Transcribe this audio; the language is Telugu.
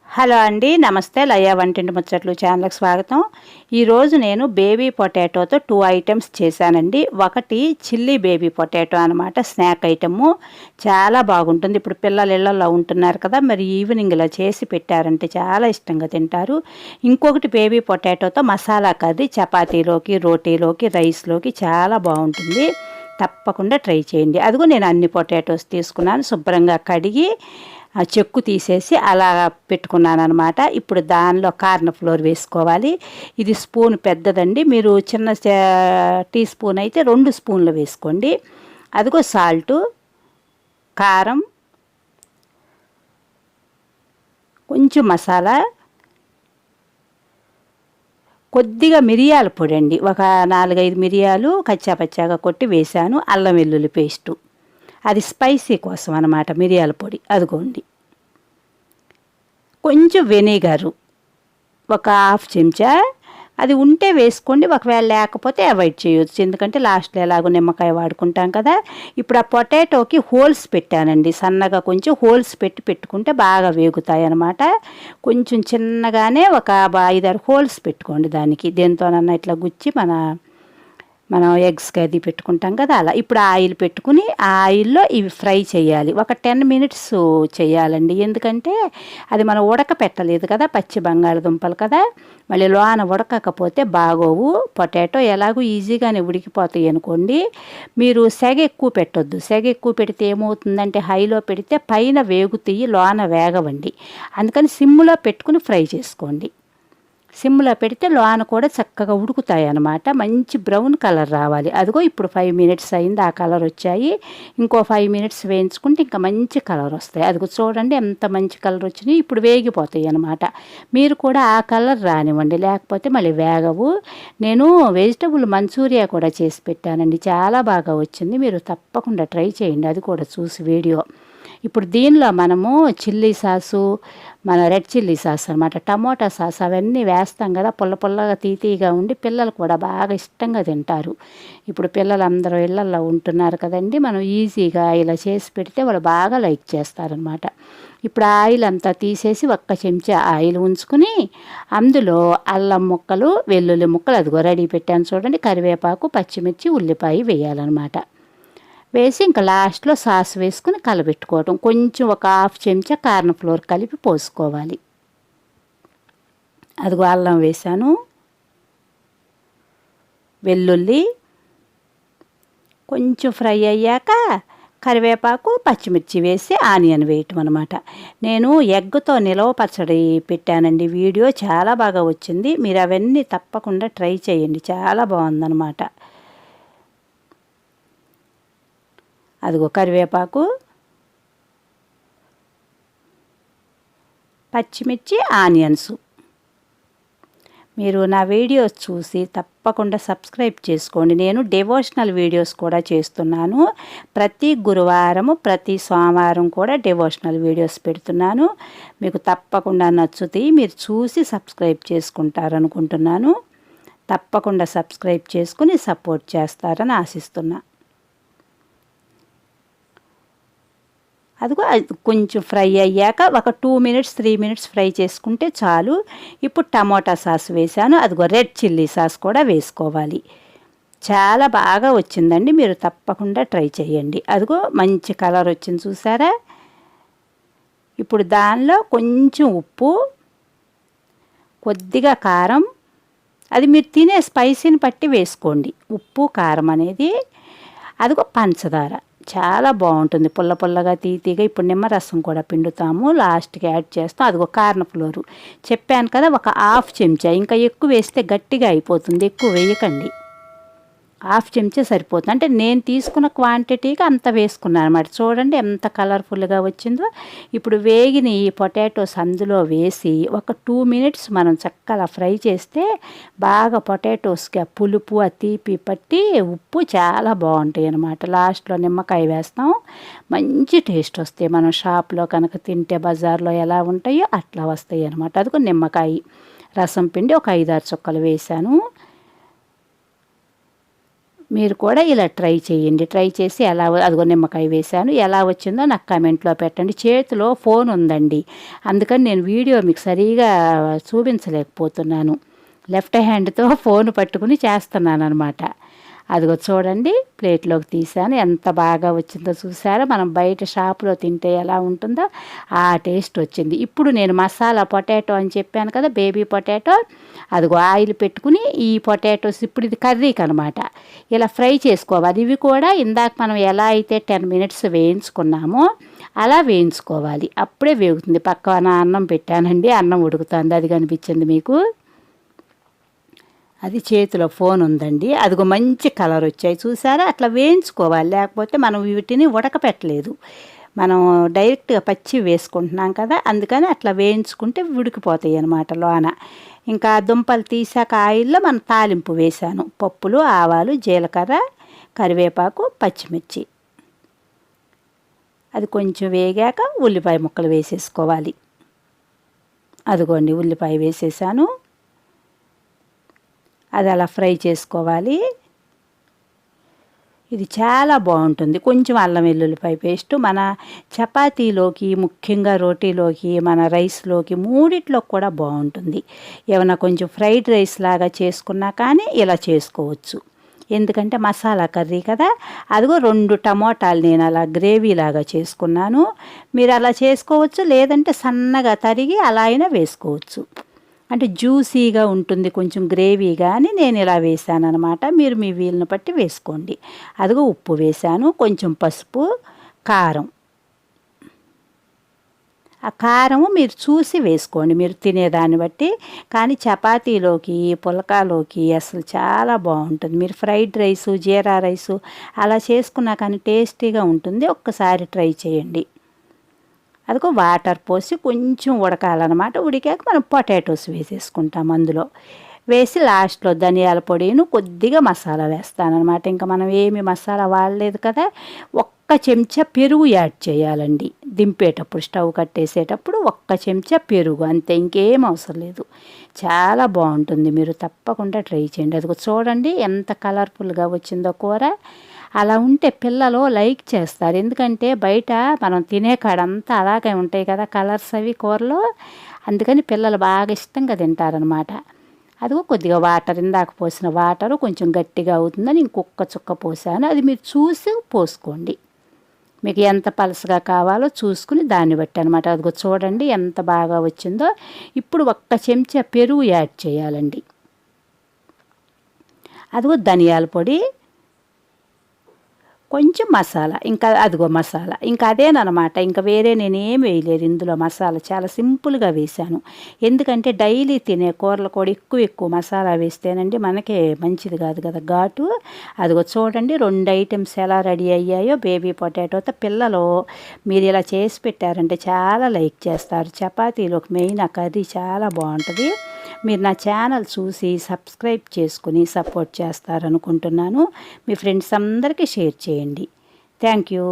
హలో అండి, నమస్తే. లయ వంటింటి ముచ్చట్లు ఛానల్కి స్వాగతం. ఈరోజు నేను బేబీ పొటాటోతో 2 ఐటమ్స్ చేశానండి. ఒకటి చిల్లీ బేబీ పొటాటో అనమాట, స్నాక్ ఐటము. చాలా బాగుంటుంది. ఇప్పుడు పిల్లలు ఇళ్లలో ఉంటున్నారు కదా, మరి ఈవినింగ్ ఇలా చేసి పెట్టారంటే చాలా ఇష్టంగా తింటారు. ఇంకొకటి బేబీ పొటాటోతో మసాలా కర్రీ, చపాతీలోకి, రోటీలోకి, రైస్లోకి చాలా బాగుంటుంది. తప్పకుండా ట్రై చేయండి. అదిగో నేను అన్ని పొటాటోస్ తీసుకున్నాను, శుభ్రంగా కడిగి చెక్కు తీసేసి అలా పెట్టుకున్నాను అనమాట. ఇప్పుడు దానిలో కార్న్ ఫ్లోర్ వేసుకోవాలి. ఇది స్పూన్ పెద్దదండి, మీరు చిన్న టీ స్పూన్ అయితే 2 స్పూన్లు వేసుకోండి. అదిగో సాల్టు, కారం, కొంచెం మసాలా, కొద్దిగా మిరియాల పొడి అండి, ఒక 4-5 మిరియాలు కచ్చాపచ్చాగా కొట్టి వేశాను. అల్లం వెల్లుల్లి పేస్టు, అది స్పైసీ కోసం అన్నమాట, మిరియాల పొడి. అదిగోండి. కొంచెం వెనిగరు, ఒక 1/2 చెంచా. అది ఉంటే వేసుకోండి, ఒకవేళ లేకపోతే అవాయిడ్ చేయొచ్చు, ఎందుకంటే లాస్ట్లో ఎలాగో నిమ్మకాయ వాడుకుంటాం కదా. ఇప్పుడు ఆ పొటాటోకి హోల్స్ పెట్టానండి, సన్నగా కొంచెం హోల్స్ పెట్టుకుంటే బాగా వేగుతాయి అన్నమాట. కొంచెం చిన్నగానే ఒక 5-6 హోల్స్ పెట్టుకోండి దానికి, దేంతోనన్నా ఇట్లా గుచ్చి మనం ఎగ్స్కి అది పెట్టుకుంటాం కదా, అలా. ఇప్పుడు ఆయిల్ పెట్టుకుని ఆ ఆయిల్లో ఇవి ఫ్రై చేయాలి. ఒక 10 మినిట్స్ చేయాలండి, ఎందుకంటే అది మనం ఉడకపెట్టలేదు కదా, పచ్చి బంగాళదుంపలు కదా, మళ్ళీ లోన ఉడకకపోతే బాగోవు. పొటాటో ఎలాగో ఈజీగానే ఉడికిపోతాయి అనుకోండి. మీరు సెగ ఎక్కువ పెట్టొద్దు. సెగ ఎక్కువ పెడితే ఏమవుతుందంటే, హైలో పెడితే పైన వేగుతాయి, లోన వేగవండి. అందుకని సిమ్లో పెట్టుకుని ఫ్రై చేసుకోండి. సిమ్లో పెడితే లోన కూడా చక్కగా ఉడుకుతాయి అన్నమాట. మంచి బ్రౌన్ కలర్ రావాలి. అదిగో ఇప్పుడు 5 మినిట్స్ అయింది, ఆ కలర్ వచ్చాయి. ఇంకో 5 మినిట్స్ వేయించుకుంటే ఇంకా మంచి కలర్ వస్తాయి. అదిగో చూడండి ఎంత మంచి కలర్ వచ్చినాయి. ఇప్పుడు వేగిపోతాయి అన్నమాట. మీరు కూడా ఆ కలర్ రానివ్వండి, లేకపోతే మళ్ళీ వేగవు. నేను వెజిటబుల్ మంచూరియా కూడా చేసి పెట్టానండి, చాలా బాగా వచ్చింది. మీరు తప్పకుండా ట్రై చేయండి, అది కూడా చూసి వీడియో. ఇప్పుడు దీనిలో మనము చిల్లీ సాసు, మన రెడ్ చిల్లీ సాస్ అనమాట, టమోటా సాస్ అవన్నీ వేస్తాం కదా, పుల్ల పుల్లగా తీతీగా ఉండి పిల్లలు కూడా బాగా ఇష్టంగా తింటారు. ఇప్పుడు పిల్లలు అందరూ ఇళ్లల్లో ఉంటున్నారు కదండి, మనం ఈజీగా ఇలా చేసి పెడితే వాళ్ళు బాగా లైక్ చేస్తారనమాట. ఇప్పుడు ఆయిల్ అంతా తీసేసి 1 చెంచా ఆయిల్ ఉంచుకుని అందులో అల్లం ముక్కలు, వెల్లుల్లి ముక్కలు అదిగో రెడీ పెట్టాను చూడండి, కరివేపాకు, పచ్చిమిర్చి, ఉల్లిపాయ వేయాలన్నమాట. వేసి ఇంకా లాస్ట్లో సాస్ వేసుకుని కలబెట్టుకోవటం. కొంచెం ఒక 1/2 చెంచా కార్న్ ఫ్లోర్ కలిపి పోసుకోవాలి. అదిగో అల్లం వేసాను, వెల్లుల్లి కొంచెం ఫ్రై అయ్యాక కరివేపాకు, పచ్చిమిర్చి వేసి ఆనియన్ వేయటం అనమాట. నేను ఎగ్తో నిలవ పచ్చడి పెట్టానండి, వీడియో చాలా బాగా వచ్చింది. మీరు అవన్నీ తప్పకుండా ట్రై చేయండి, చాలా బాగుందన్నమాట. అదిగో కరివేపాకు, పచ్చిమిర్చి, ఆనియన్స్. మీరు నా వీడియోస్ చూసి తప్పకుండా సబ్స్క్రైబ్ చేసుకోండి. నేను డివోషనల్ వీడియోస్ కూడా చేస్తున్నాను. ప్రతి గురువారము, ప్రతి సోమవారం కూడా డివోషనల్ వీడియోస్ పెడుతున్నాను. మీకు తప్పకుండా నచ్చుతాయి, మీరు చూసి సబ్స్క్రైబ్ చేసుకుంటారనుకుంటున్నాను. తప్పకుండా సబ్స్క్రైబ్ చేసుకుని సపోర్ట్ చేస్తారని ఆశిస్తున్నా. అదిగో కొంచెం ఫ్రై అయ్యాక ఒక 2 మినిట్స్ 3 మినిట్స్ ఫ్రై చేసుకుంటే చాలు. ఇప్పుడు టమోటా సాస్ వేసాను, అదిగో రెడ్ చిల్లీ సాస్ కూడా వేసుకోవాలి. చాలా బాగా వచ్చిందండి, మీరు తప్పకుండా ట్రై చేయండి. అదిగో మంచి కలర్ వచ్చింది చూసారా. ఇప్పుడు దానిలో కొంచెం ఉప్పు, కొద్దిగా కారం, అది మీరు తినే స్పైసీని బట్టి వేసుకోండి, ఉప్పు కారం అనేది. అదిగో పంచదార, చాలా బాగుంటుంది, పుల్ల పుల్లగా తీతీగా. ఇప్పుడు నిమ్మరసం కూడా పిండుతాము, లాస్ట్కి యాడ్ చేస్తాం. అదిగో కార్న్ ఫ్లోరు చెప్పాను కదా, ఒక 1/2 చెంచా. ఇంకా ఎక్కువ వేస్తే గట్టిగా అయిపోతుంది, ఎక్కువ వేయకండి. 1/2 చెంచా సరిపోతుంది. అంటే నేను తీసుకున్న క్వాంటిటీకి అంత వేసుకున్నాను అనమాట. చూడండి ఎంత కలర్ఫుల్గా వచ్చిందో. ఇప్పుడు వేగిన ఈ పొటాటోస్ అందులో వేసి ఒక 2 మినిట్స్ మనం చక్కగా ఫ్రై చేస్తే బాగా పొటాటోస్కి ఆ పులుపు, ఆ తీపి పట్టి ఉప్పు చాలా బాగుంటాయి అన్నమాట. లాస్ట్లో నిమ్మకాయ వేస్తాం, మంచి టేస్ట్ వస్తాయి. మనం షాప్లో కనుక తింటే బజార్లో ఎలా ఉంటాయో అట్లా వస్తాయి అన్నమాట. అదిగో నిమ్మకాయ రసం పిండి ఒక 5-6 చుక్కలు వేసాను. మీరు కూడా ఇలా ట్రై చేయండి. ట్రై చేసి అదిగో నిమ్మకాయ వేశాను. ఎలా వచ్చిందో నాకు కామెంట్లో పెట్టండి. చేతిలో ఫోన్ ఉందండి, అందుకని నేను వీడియో మీకు సరిగా చూపించలేకపోతున్నాను. లెఫ్ట్ హ్యాండ్తో ఫోన్ పట్టుకుని చేస్తున్నాను అనమాట. అదిగో చూడండి, ప్లేట్లోకి తీసాను. ఎంత బాగా వచ్చిందో చూసారా? మనం బయట షాపులో తింటే ఎలా ఉంటుందో ఆ టేస్ట్ వచ్చింది. ఇప్పుడు నేను మసాలా పొటాటో అని చెప్పాను కదా, బేబీ పొటాటో, అదిగో ఆయిల్ పెట్టుకుని ఈ పొటాటోస్ ఇప్పుడు ఇది కర్రీకి అనమాట ఇలా ఫ్రై చేసుకోవాలి. ఇవి కూడా ఇందాక మనం ఎలా అయితే 10 మినిట్స్ వేయించుకున్నామో అలా వేయించుకోవాలి. అప్పుడే వేగుతుంది. పక్కన అన్నం పెట్టానండి, అన్నం ఉడుకుతుంది. అది కనిపించింది మీకు? అది చేతిలో ఫోన్ ఉందండి. అదిగో మంచి కలర్ వచ్చాయి చూసారా? అట్లా వేయించుకోవాలి, లేకపోతే మనం వీటిని ఉడకపెట్టలేదు. మనం డైరెక్ట్గా పచ్చి వేసుకుంటున్నాం కదా, అందుకని అట్లా వేయించుకుంటే ఉడికిపోతాయి అన్నమాట లోన. ఇంకా దుంపలు తీసాక ఆయిల్లో మనం తాలింపు వేసాను. పప్పులు, ఆవాలు, జీలకర్ర, కరివేపాకు, పచ్చిమిర్చి. అది కొంచెం వేగాక ఉల్లిపాయ ముక్కలు వేసేసుకోవాలి. అదిగోండి ఉల్లిపాయ వేసేసాను. అది అలా ఫ్రై చేసుకోవాలి. ఇది చాలా బాగుంటుంది. కొంచెం అల్లం వెల్లుల్లిపాయ పేస్ట్ మన చపాతీలోకి, ముఖ్యంగా రోటీలోకి, మన రైస్లోకి, మూడిట్లో కూడా బాగుంటుంది. ఏమైనా కొంచెం ఫ్రైడ్ రైస్ లాగా చేసుకున్నా కానీ ఇలా చేసుకోవచ్చు. ఎందుకంటే మసాలా కర్రీ కదా. అదిగో 2 టమోటాలు నేను అలా గ్రేవీ లాగా చేసుకున్నాను. మీరు అలా చేసుకోవచ్చు, లేదంటే సన్నగా తరిగి అలా అయినా వేసుకోవచ్చు. అంటే జ్యూసీగా ఉంటుంది, కొంచెం గ్రేవీగా అని నేను ఇలా వేసాను అనమాట. మీరు మీ వీలుని బట్టి వేసుకోండి. అదిగో ఉప్పు వేసాను, కొంచెం పసుపు, కారం. ఆ కారము మీరు చూసి వేసుకోండి, మీరు తినేదాన్ని బట్టి. కానీ చపాతీలోకి, పుల్కాలోకి అసలు చాలా బాగుంటుంది. మీరు ఫ్రైడ్ రైసు, జీరా రైసు అలా చేసుకున్నా కానీ టేస్టీగా ఉంటుంది. ఒక్కసారి ట్రై చేయండి. అదిగో వాటర్ పోసి కొంచెం ఉడకాలన్నమాట. ఉడికాక మనం పొటాటోస్ వేసేసుకుంటాం. అందులో వేసి లాస్ట్లో ధనియాల పొడిను కొద్దిగా మసాలా వేస్తానన్నమాట. ఇంకా మనం ఏమి మసాలా వాడలేదు కదా. ఒక్క చెంచా పెరుగు యాడ్ చేయాలండి దింపేటప్పుడు, స్టవ్ కట్టేసేటప్పుడు ఒక్క చెంచా పెరుగు, అంతే, ఇంకేం అవసరం లేదు. చాలా బాగుంటుంది. మీరు తప్పకుండా ట్రై చేయండి. అదిగో చూడండి ఎంత కలర్ఫుల్గా వచ్చిందో కూర. అలా ఉంటే పిల్లలు లైక్ చేస్తారు. ఎందుకంటే బయట మనం తినే కాడంతా అలాగే ఉంటాయి కదా కలర్స్ అవి కూరలో, అందుకని పిల్లలు బాగా ఇష్టంగా తింటారనమాట. అదిగో కొద్దిగా వాటర్, ఇందాక పోసిన వాటరు కొంచెం గట్టిగా అవుతుందని ఇంకొక చుక్క పోసాను. అది మీరు చూసి పోసుకోండి, మీకు ఎంత పలసగా కావాలో చూసుకుని దాన్ని బట్టి అనమాట. అదిగో చూడండి ఎంత బాగా వచ్చిందో. ఇప్పుడు ఒక్క చెంచా పెరుగు యాడ్ చేయాలండి. అదిగో ధనియాల పొడి, కొంచెం మసాలా, ఇంకా అదిగో మసాలా, ఇంకా అదేనమాట. ఇంకా వేరే నేనేం వేయలేదు ఇందులో. మసాలా చాలా సింపుల్గా వేశాను. ఎందుకంటే డైలీ తినే కూరలు కూడా ఎక్కువ మసాలా వేస్తేనండి మనకే మంచిది కాదు కదా, ఘాటు. అదిగో చూడండి 2 ఐటమ్స్ ఎలా రెడీ అయ్యాయో బేబీ పొటాటోతో. పిల్లలు మీరు ఇలా చేసి పెట్టారంటే చాలా లైక్ చేస్తారు. చపాతీలోకి మెయిన్ ఆ కర్రీ చాలా బాగుంటుంది. మీరు నా ఛానల్ చూసి సబ్స్క్రైబ్ చేసుకుని సపోర్ట్ చేస్తారనుకుంటున్నాను. మీ ఫ్రెండ్స్ అందరికీ షేర్ చేయండి. Thank you.